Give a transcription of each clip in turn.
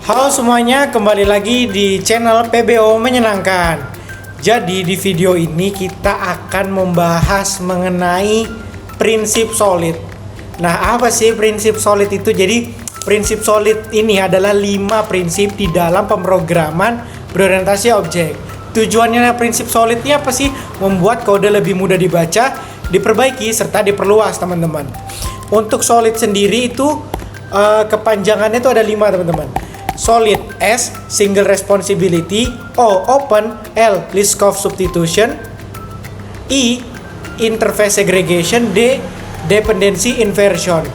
Halo semuanya, kembali lagi di channel PBO Menyenangkan. Jadi di video ini kita akan membahas mengenai prinsip solid. Nah, apa sih prinsip solid itu? Jadi prinsip solid ini adalah 5 prinsip di dalam pemrograman berorientasi objek. Tujuannya prinsip solid ini apa sih? Membuat kode lebih mudah dibaca, diperbaiki, serta diperluas, teman-teman. Untuk solid sendiri itu kepanjangannya itu ada 5, teman-teman. Solid, S single responsibility, O open, L list of substitution, I interface segregation, D dependency inversion.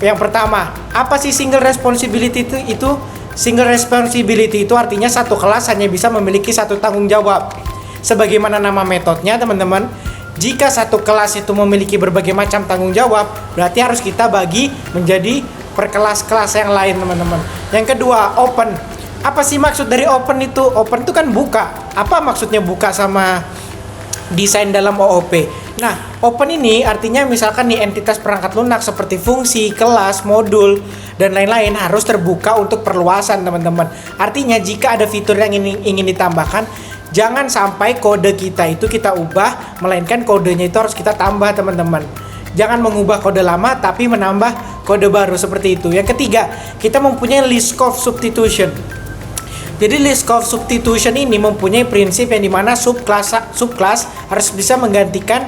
Yang pertama, apa sih single responsibility itu? Single responsibility itu artinya satu kelas hanya bisa memiliki satu tanggung jawab. Sebagaimana nama metodenya, teman-teman, jika satu kelas itu memiliki berbagai macam tanggung jawab, berarti harus kita bagi menjadi per kelas-kelas yang lain, teman-teman. Yang kedua, open. Apa sih maksud dari open itu? Open itu kan buka. Apa maksudnya buka sama desain dalam OOP? Nah, open ini artinya misalkan nih entitas perangkat lunak seperti fungsi, kelas, modul, dan lain-lain harus terbuka untuk perluasan, teman-teman. Artinya jika ada fitur yang ingin ditambahkan, jangan sampai kode kita itu kita ubah, melainkan kodenya itu harus kita tambah, teman-teman. Jangan mengubah kode lama tapi menambah kode baru seperti itu. Yang ketiga, kita mempunyai list of substitution. Jadi list of substitution ini mempunyai prinsip yang dimana subclass harus bisa menggantikan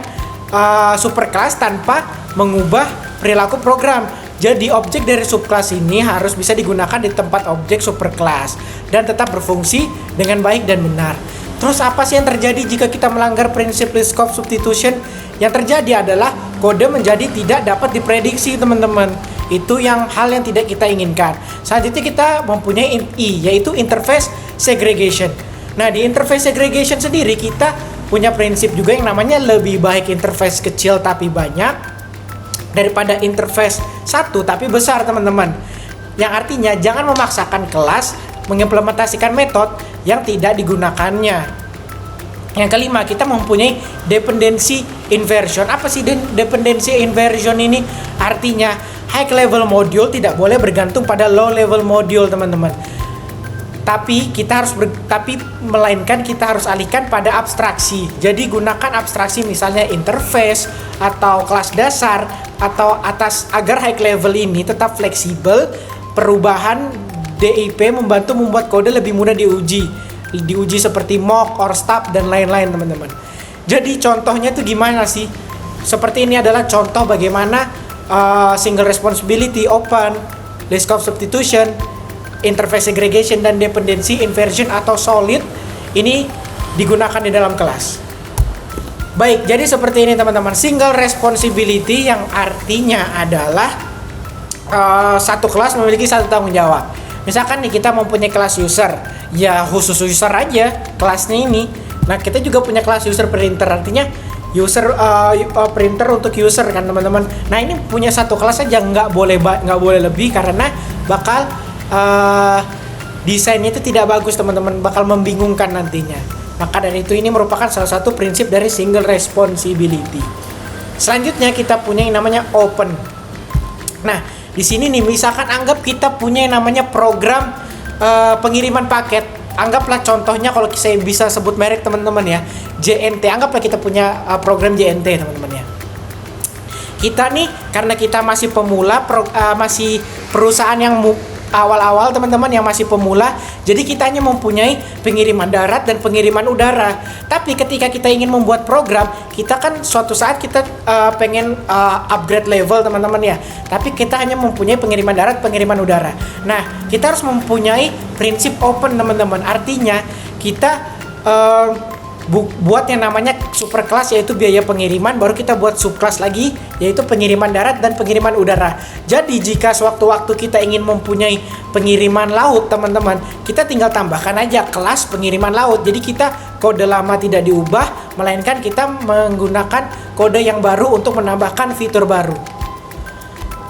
superclass tanpa mengubah perilaku program. Jadi objek dari subclass ini harus bisa digunakan di tempat objek superclass dan tetap berfungsi dengan baik dan benar. Terus apa sih yang terjadi jika kita melanggar prinsip list of substitution? Yang terjadi adalah kode menjadi tidak dapat diprediksi, teman-teman. Itu hal yang tidak kita inginkan. Selanjutnya kita mempunyai I, yaitu interface segregation. Nah, di interface segregation sendiri kita punya prinsip juga yang namanya lebih baik interface kecil tapi banyak daripada interface satu tapi besar, teman-teman. Yang artinya jangan memaksakan kelas mengimplementasikan metode yang tidak digunakannya. Yang kelima, kita mempunyai dependency inversion. Apa sih dependency inversion ini? Artinya high level module tidak boleh bergantung pada low level module, teman-teman. Melainkan kita harus alihkan pada abstraksi. Jadi gunakan abstraksi misalnya interface atau kelas dasar atau atas agar high level ini tetap fleksibel. Perubahan DIP membantu membuat kode lebih mudah diuji seperti mock or stub dan lain-lain, teman-teman. Jadi contohnya itu gimana sih? Seperti ini adalah contoh bagaimana single responsibility, open, list of substitution, interface segregation, dan dependency inversion atau solid ini digunakan di dalam kelas. Baik, jadi seperti ini, teman-teman. Single responsibility yang artinya adalah satu kelas memiliki satu tanggung jawab. Misalkan nih kita mempunyai kelas user, ya khusus user aja kelasnya ini. Nah, kita juga punya kelas user printer, artinya user printer untuk user kan, teman-teman. Nah, ini punya satu kelas aja, nggak boleh lebih karena bakal desainnya itu tidak bagus, teman-teman, bakal membingungkan nantinya. Maka dari itu ini merupakan salah satu prinsip dari single responsibility. Selanjutnya kita punya yang namanya open. Nah, di sini nih misalkan anggap kita punya yang namanya program pengiriman paket. Anggaplah contohnya kalau saya bisa sebut merek, teman-teman ya, JNT. Anggaplah kita punya program JNT, teman-teman ya. Kita nih karena kita masih pemula, masih perusahaan yang awal-awal, teman-teman, yang masih pemula, jadi kita hanya mempunyai pengiriman darat dan pengiriman udara. Tapi ketika kita ingin membuat program, kita kan suatu saat kita pengen upgrade level, teman-teman ya. Tapi kita hanya mempunyai pengiriman darat, pengiriman udara. Nah, kita harus mempunyai prinsip open, teman-teman. Artinya kita buat yang namanya superclass, yaitu biaya pengiriman, baru kita buat subclass lagi, yaitu pengiriman darat dan pengiriman udara. Jadi jika sewaktu-waktu kita ingin mempunyai pengiriman laut, teman-teman, kita tinggal tambahkan aja kelas pengiriman laut. Jadi kita kode lama tidak diubah, melainkan kita menggunakan kode yang baru untuk menambahkan fitur baru.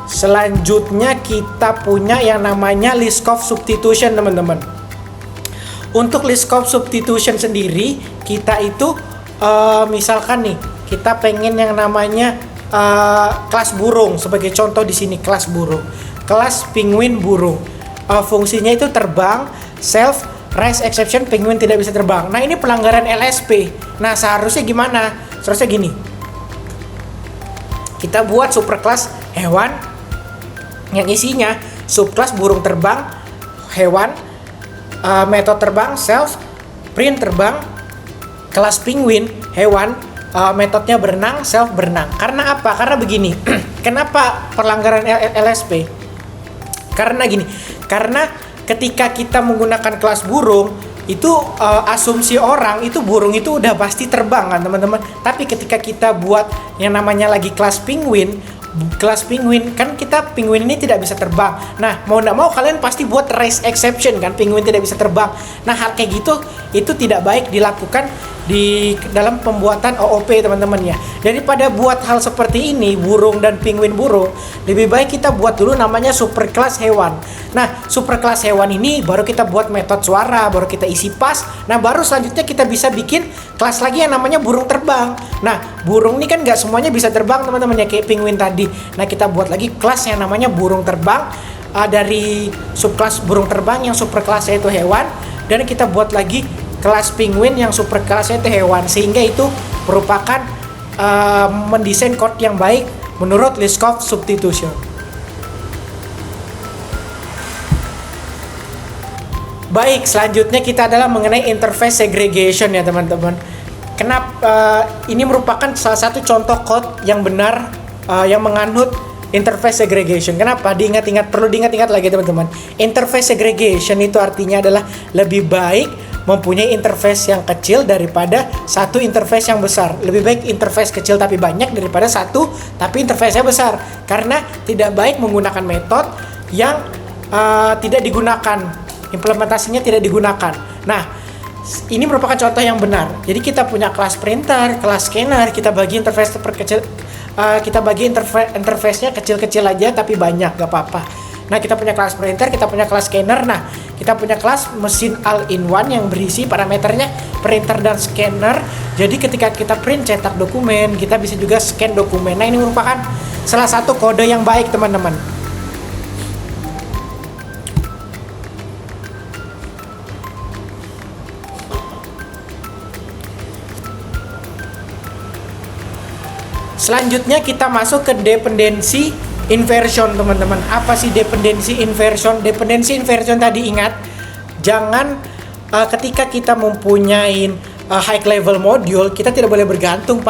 Selanjutnya kita punya yang namanya list of substitution, teman-teman. Untuk list of substitution sendiri, kita itu misalkan nih kita pengen yang namanya kelas burung. Sebagai contoh di sini kelas burung, kelas penguin burung. fungsinya itu terbang, self, raise exception, penguin tidak bisa terbang. Nah ini pelanggaran LSP. Nah seharusnya gimana? Seharusnya gini, kita buat superclass hewan yang isinya subclass burung terbang, hewan, metode terbang, self, print terbang, kelas penguin, hewan, metodenya berenang, self berenang. Karena apa? Karena begini. Kenapa pelanggaran LSP? Karena gini. Karena ketika kita menggunakan kelas burung, itu asumsi orang itu burung itu udah pasti terbang kan teman-teman. Tapi ketika kita buat yang namanya lagi kelas penguin kan kita penguin ini tidak bisa terbang. Nah mau nggak mau kalian pasti buat raise exception kan, penguin tidak bisa terbang. Nah hal kayak gitu itu tidak baik dilakukan di dalam pembuatan OOP teman-teman ya. Daripada buat hal seperti ini burung dan penguin burung, lebih baik kita buat dulu namanya superclass hewan. Nah superclass hewan ini baru kita buat metode suara, baru kita isi pas. Nah baru selanjutnya kita bisa bikin kelas lagi yang namanya burung terbang. Nah burung ini kan nggak semuanya bisa terbang teman-teman ya, kayak penguin tadi. Nah kita buat lagi kelas yang namanya burung terbang, dari subkelas burung terbang yang superkelasnya itu hewan, dan kita buat lagi kelas penguin yang superkelasnya itu hewan, sehingga itu merupakan mendesain code yang baik menurut Liskov substitution. Baik, selanjutnya kita adalah mengenai interface segregation ya teman-teman. Kenapa ini merupakan salah satu contoh code yang benar yang menganut interface segregation. Kenapa? Perlu diingat-ingat lagi teman-teman. Interface segregation itu artinya adalah lebih baik mempunyai interface yang kecil daripada satu interface yang besar. Lebih baik interface kecil tapi banyak daripada satu tapi interface-nya besar. Karena tidak baik menggunakan metode yang tidak digunakan, implementasinya tidak digunakan. Nah, ini merupakan contoh yang benar. Jadi kita punya kelas printer, kelas scanner, kita bagi interface terkecil, kita bagi interface-nya kecil-kecil aja tapi banyak, gak apa-apa. Nah kita punya kelas printer, kita punya kelas scanner. Nah kita punya kelas mesin all-in-one yang berisi parameternya printer dan scanner. Jadi ketika kita print cetak dokumen, kita bisa juga scan dokumen. Nah ini merupakan salah satu kode yang baik teman-teman. Selanjutnya kita masuk ke dependensi inversion teman-teman. Apa sih dependensi inversion? Dependensi inversion tadi ingat, jangan ketika kita mempunyai high level module, kita tidak boleh bergantung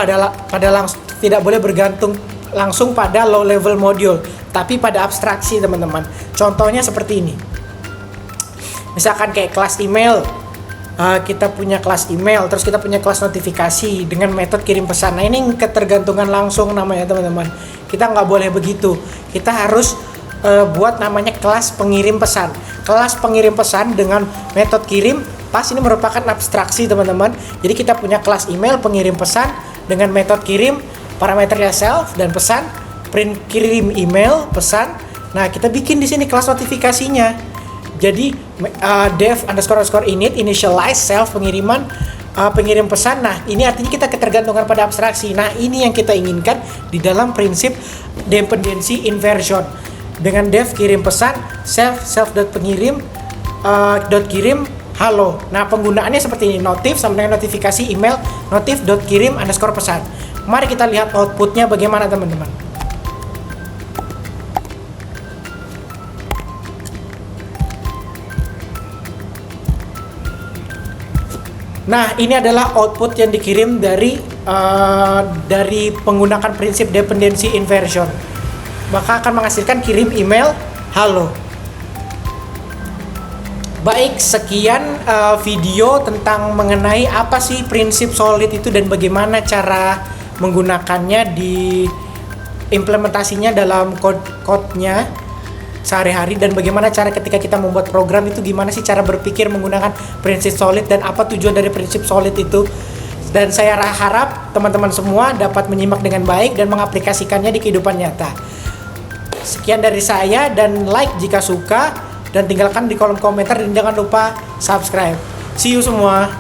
tidak boleh bergantung langsung pada low level module, tapi pada abstraksi teman-teman. Contohnya seperti ini. Misalkan kayak kelas email. Kita punya kelas email, terus kita punya kelas notifikasi dengan metode kirim pesan. Nah ini ketergantungan langsung namanya teman-teman. Kita nggak boleh begitu. Kita harus buat namanya kelas pengirim pesan. Kelas pengirim pesan dengan metode kirim pas ini merupakan abstraksi teman-teman. Jadi kita punya kelas email pengirim pesan dengan metode kirim, parameternya self dan pesan, print kirim email pesan. Nah kita bikin di sini kelas notifikasinya. Jadi dev__init initialize self pengiriman pengirim pesan. Nah ini artinya kita ketergantungan pada abstraksi. Nah ini yang kita inginkan di dalam prinsip dependency inversion. Dengan dev kirim pesan self.pengirim .kirim halo. Nah penggunaannya seperti ini, notif sama dengan notifikasi email notif.kirim_pesan. Mari kita lihat outputnya bagaimana teman-teman. Nah, ini adalah output yang dikirim dari menggunakan prinsip dependency inversion. Maka akan menghasilkan kirim email halo. Baik, sekian video tentang mengenai apa sih prinsip solid itu dan bagaimana cara menggunakannya di implementasinya dalam code-nya sehari-hari, dan bagaimana cara ketika kita membuat program itu gimana sih cara berpikir menggunakan prinsip solid dan apa tujuan dari prinsip solid itu. Dan saya harap teman-teman semua dapat menyimak dengan baik dan mengaplikasikannya di kehidupan nyata. Sekian dari saya, dan like jika suka dan tinggalkan di kolom komentar dan jangan lupa subscribe. See you semua.